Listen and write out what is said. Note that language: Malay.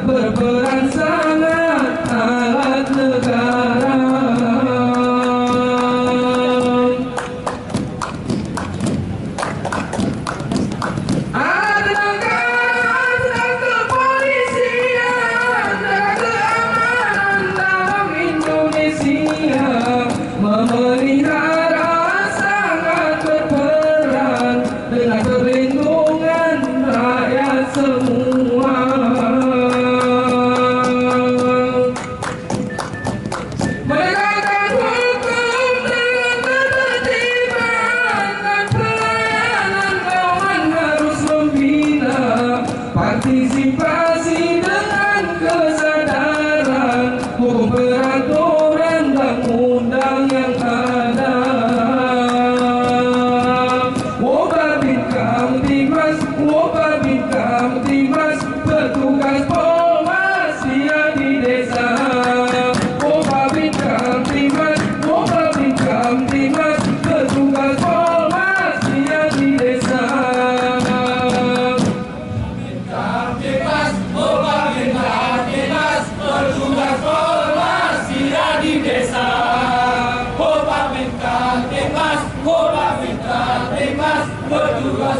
berperan sangat alat negara. Alat negara dan kepolisian, jaga keamanan dalam Indonesia, memelihara sangat berperan dengan perlindungan rakyat semua. Menegakkan hukum dengan ketertiban dan pelayanan kawan harus membina partisipasi dengan kesadaran hukum peraturan dan undang yang ada. Wababin Kamtibmas, Wababin Kamtibmas, petugas Polmasia di desa. Wababin Kamtibmas, Wababin Kamtibmas, petugas Polmasia di desa. Kamtibmas, Wababin Kamtibmas, petugas Polmasia di desa. Wababin Kamtibmas, Wababin Kamtibmas, petugas